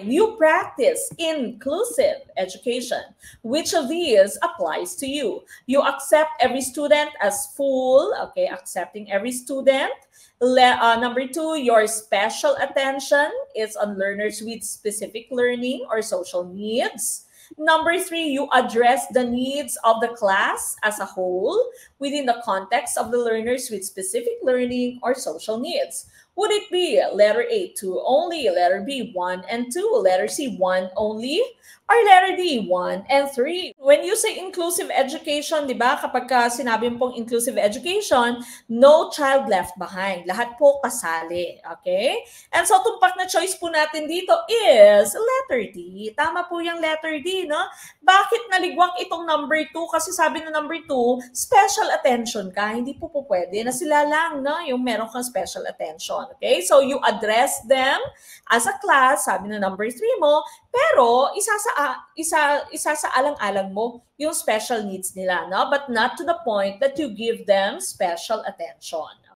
You practice inclusive education. Which of these applies to you? You accept every student as full, okay, accepting every student. Number two, your special attention is on learners with specific learning or social needs. Number three, you address the needs of the class as a whole within the context of the learners with specific learning or social needs. Would it be letter A, 2 only, letter B, 1 and 2, letter C, 1 only, or letter D, 1 and 3? When you say inclusive education, di ba, kapag sinabi mo pong inclusive education, no child left behind. Lahat po kasali, okay? And so, tumpak na choice po natin dito is letter D. Tama po yung letter D, no? Bakit naligwak itong number 2? Kasi sabi na number 2, special attention ka. Hindi po pwede na sila lang, no? Yung meron kang special attention. Okay? So, you address them as a class, sabi na number 3 mo, pero isa sa alang-alang mo yung special needs nila, no? But not to the point that you give them special attention.